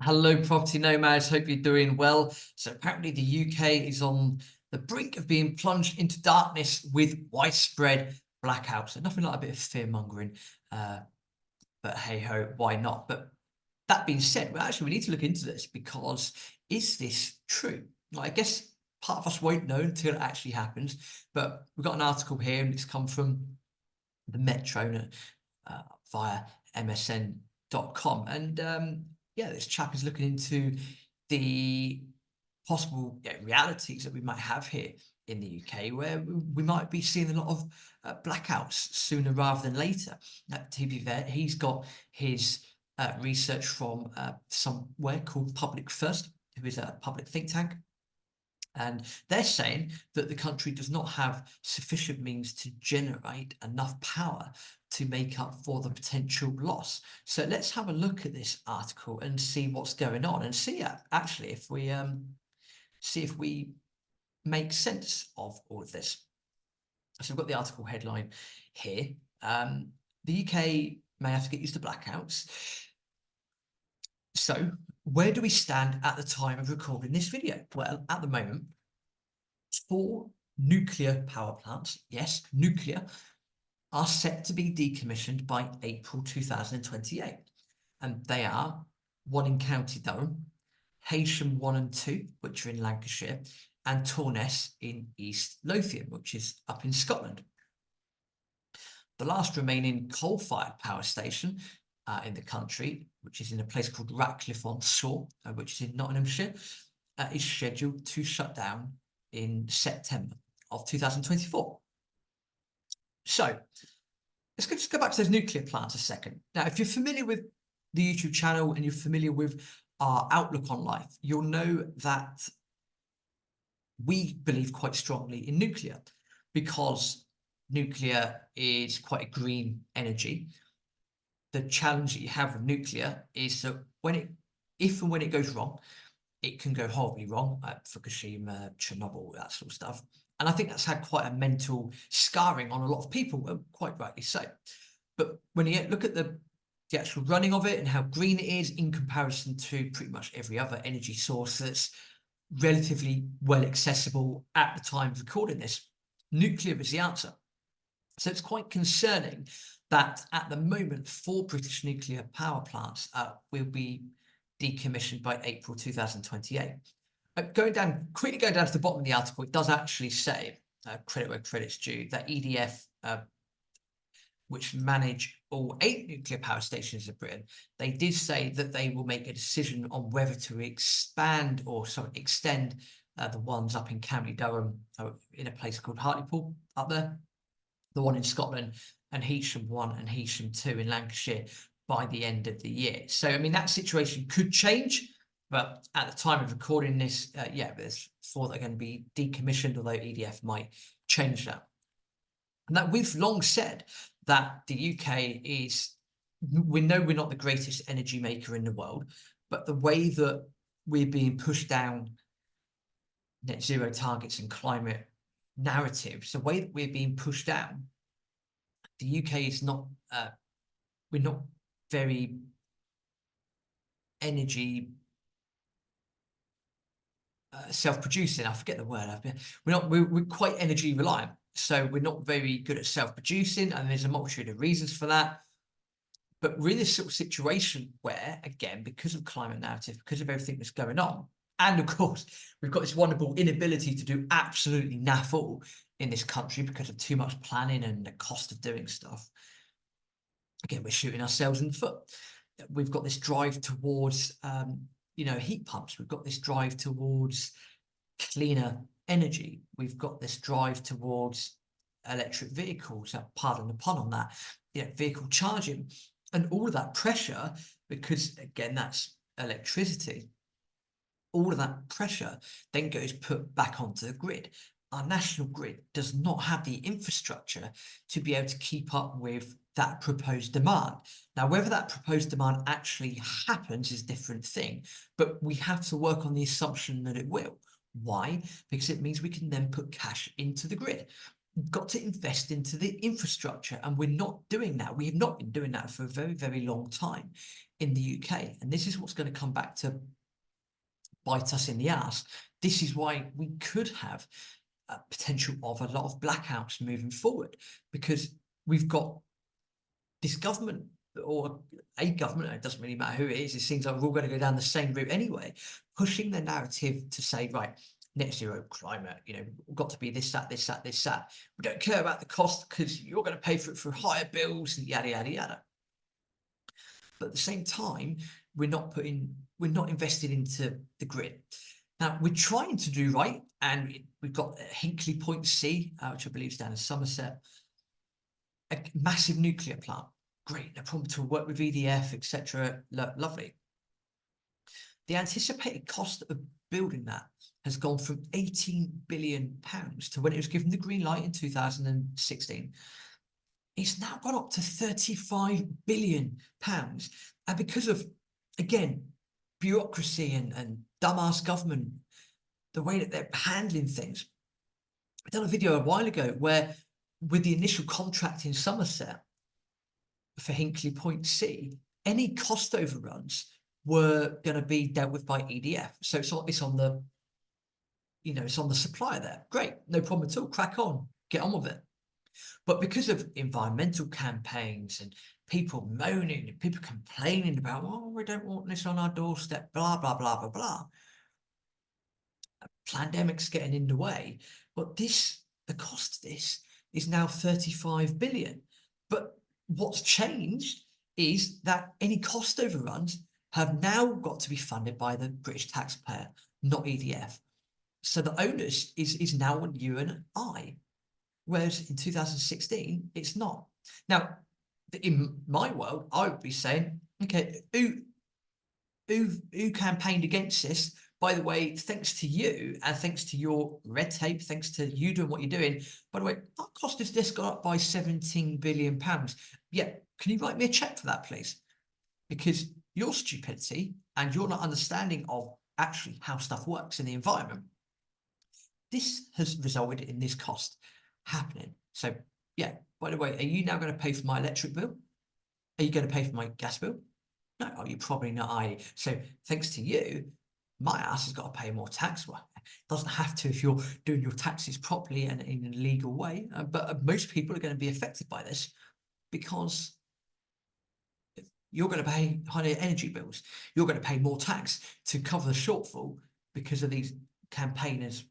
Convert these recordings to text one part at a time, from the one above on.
Hello, property nomads. Hope you're doing well. So apparently the UK is on the brink of being plunged into darkness with widespread blackouts. So nothing like a bit of fear mongering, but hey ho, why not? But that being said, well, actually we need to look into this because is this true? Well, I guess part of us won't know until it actually happens. But we've got an article here, and it's come from the Metro via MSN.com, and yeah, this chap is looking into the possible realities that we might have here in the UK, where we might be seeing a lot of blackouts sooner rather than later. To be fair, he's got his research from somewhere called Public First, who is a public think tank. And they're saying that the country does not have sufficient means to generate enough power to make up for the potential loss. So let's have a look at this article and see what's going on, and see actually if we make sense of all of this. So we've got the article headline here. The UK may have to get used to blackouts. So where do we stand at the time of recording this video? Well, at the moment, 4 nuclear power plants, yes, nuclear, are set to be decommissioned by April 2028. And they are one in County Durham, Heysham 1 and 2, which are in Lancashire, and Torness in East Lothian, which is up in Scotland. The last remaining coal-fired power station in the country, which is in a place called Ratcliffe-on-Soar, which is in Nottinghamshire, is scheduled to shut down in September of 2024. So let's just go back to those nuclear plants a second. Now, if you're familiar with the YouTube channel and you're familiar with our outlook on life, you'll know that we believe quite strongly in nuclear, because nuclear is quite a green energy. The challenge that you have with nuclear is that if and when it goes wrong, it can go horribly wrong, Fukushima, Chernobyl, that sort of stuff. And I think that's had quite a mental scarring on a lot of people, quite rightly so. But when you look at the actual running of it and how green it is in comparison to pretty much every other energy source that's relatively well accessible at the time of recording this, nuclear is the answer. So it's quite concerning that at the moment 4 British nuclear power plants will be decommissioned by April 2028. Quickly going down to the bottom of the article, it does actually say, credit where credit's due, that EDF, which manage all 8 nuclear power stations in Britain, they did say that they will make a decision on whether to extend the ones up in County Durham, in a place called Hartlepool up there, the one in Scotland, and Heysham 1 and Heysham 2 in Lancashire by the end of the year. So, I mean, that situation could change, but at the time of recording this, there's 4 that are going to be decommissioned, although EDF might change that. And that we've long said that the UK we know we're not the greatest energy maker in the world, but the way that we're being pushed down net zero targets and climate narratives, the way that we're being pushed down, the UK is not, we're not very energy self-producing. I forget the word. We're quite energy reliant, so we're not very good at self-producing, and there's a multitude of reasons for that. But we're in this sort of situation where, again, because of climate narrative, because of everything that's going on, and of course, we've got this wonderful inability to do absolutely naff all in this country because of too much planning and the cost of doing stuff. Again, we're shooting ourselves in the foot. We've got this drive towards, heat pumps. We've got this drive towards cleaner energy. We've got this drive towards electric vehicles, pardon the pun on that, vehicle charging, and all of that pressure, because again, that's electricity. All of that pressure then goes put back onto the grid. Our national grid does not have the infrastructure to be able to keep up with that proposed demand. Now, whether that proposed demand actually happens is a different thing, but we have to work on the assumption that it will. Why? Because it means we can then put cash into the grid. We've got to invest into the infrastructure, and we're not doing that. We have not been doing that for a very, very long time in the UK. And this is what's going to come back to bite us in the ass. This is why we could have a potential of a lot of blackouts moving forward, because we've got this government, or a government, it doesn't really matter who it is, it seems like we're all going to go down the same route anyway, pushing the narrative to say, right, net zero climate, we've got to be this, that, this, that, this, that. We don't care about the cost because you're going to pay for it through higher bills and yada, yada, yada. But at the same time, we're not invested into the grid. Now, we're trying to do right, and we've got Hinkley Point C, which I believe is down in Somerset, a massive nuclear plant. Great, no problem to work with EDF, etc. Lovely. The anticipated cost of building that has gone from £18 billion to, when it was given the green light in 2016, it's now gone up to £35 billion. And because of, again, bureaucracy and dumbass government, the way that they're handling things. I done a video a while ago where, with the initial contract in Somerset for Hinkley Point C, any cost overruns were going to be dealt with by EDF. So it's on the, it's on the supplier there. Great, no problem at all. Crack on, get on with it. But because of environmental campaigns and people moaning and people complaining about, oh, we don't want this on our doorstep, blah, blah, blah, blah, blah. Pandemic's getting in the way. But the cost of this is now 35 billion. But what's changed is that any cost overruns have now got to be funded by the British taxpayer, not EDF. So the onus is now on you and I, whereas in 2016, it's not. Now, in my world, I would be saying, okay, who campaigned against this? By the way, thanks to you and thanks to your red tape, thanks to you doing what you're doing, by the way, our cost of this got up by £17 billion. Yeah, can you write me a check for that, please? Because your stupidity and your not understanding of actually how stuff works in the environment, this has resulted in this cost happening. So yeah, by the way, are you now going to pay for my electric bill? Are you going to pay for my gas bill? No, you're probably not. So thanks to you, my ass has got to pay more tax. Well, it doesn't have to if you're doing your taxes properly and in a legal way. But most people are going to be affected by this because you're going to pay higher energy bills. You're going to pay more tax to cover the shortfall because of these campaigners.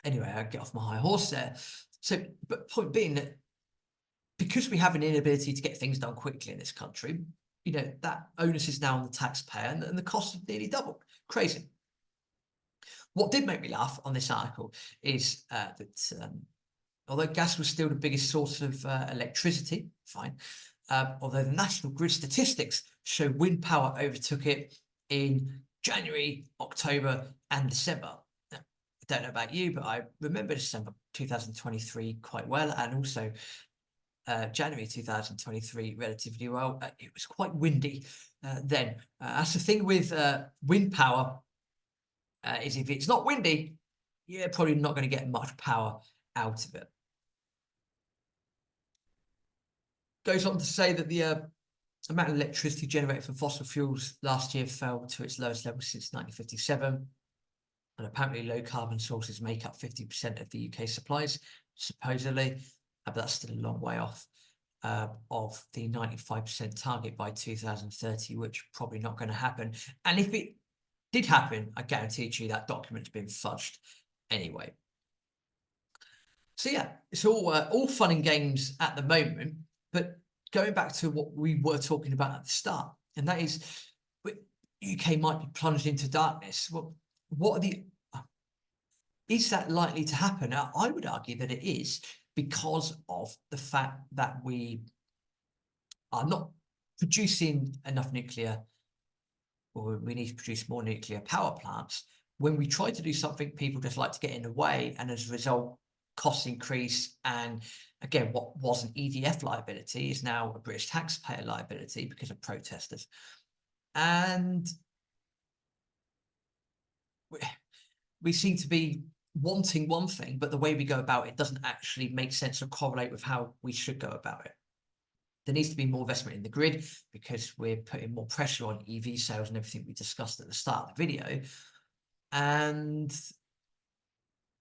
Anyway, I get off my high horse there. So, but point being that because we have an inability to get things done quickly in this country, that onus is now on the taxpayer, and the cost have nearly doubled. Crazy. What did make me laugh on this article is that although gas was still the biggest source of electricity, fine, although the national grid statistics show wind power overtook it in January, October, and December. Now, I don't know about you, but I remember December 2023 quite well, and also January 2023 relatively well. It was quite windy then. That's the thing with wind power, is if it's not windy, you're probably not going to get much power out of it. Goes on to say that the amount of electricity generated from fossil fuels last year fell to its lowest level since 1957. And apparently low carbon sources make up 50% of the UK supplies, supposedly, but that's still a long way off of the 95% target by 2030, which probably not going to happen. And if it did happen, I guarantee you that document's been fudged anyway. So yeah, it's all fun and games at the moment, but going back to what we were talking about at the start, and that is UK might be plunged into darkness. Well, is that likely to happen? Now, I would argue that it is, because of the fact that we are not producing enough nuclear, or we need to produce more nuclear power plants. When we try to do something, people just like to get in the way, and as a result, costs increase. And again, what was an EDF liability is now a British taxpayer liability because of protesters. And we seem to be wanting one thing, but the way we go about it doesn't actually make sense or correlate with how we should go about it. There needs to be more investment in the grid because we're putting more pressure on EV sales and everything we discussed at the start of the video. And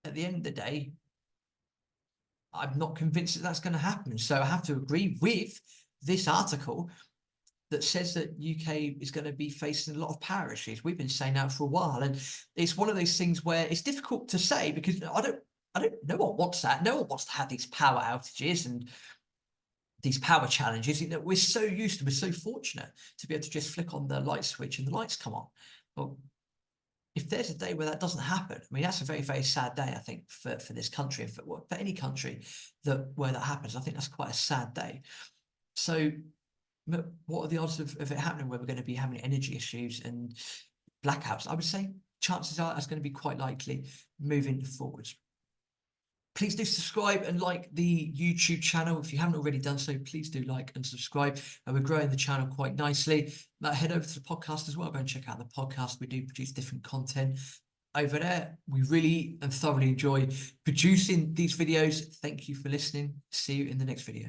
at the end of the day, I'm not convinced that that's going to happen. So I have to agree with this article that says that UK is going to be facing a lot of power issues. We've been saying that for a while, and it's one of those things where it's difficult to say because no one wants that. No one wants to have these power outages and these power challenges. You know, we're so used to, we're so fortunate to be able to just flick on the light switch and the lights come on. Well, if there's a day where that doesn't happen, I mean, that's a very, very sad day, I think, for this country, and for any country where that happens. I think that's quite a sad day. So what are the odds of it happening where we're going to be having energy issues and blackouts? I would say chances are that's going to be quite likely moving forwards. Please do subscribe and like the YouTube channel. If you haven't already done so, please do like and subscribe. And we're growing the channel quite nicely. Head over to the podcast as well. Go and check out the podcast. We do produce different content over there. We really and thoroughly enjoy producing these videos. Thank you for listening. See you in the next video.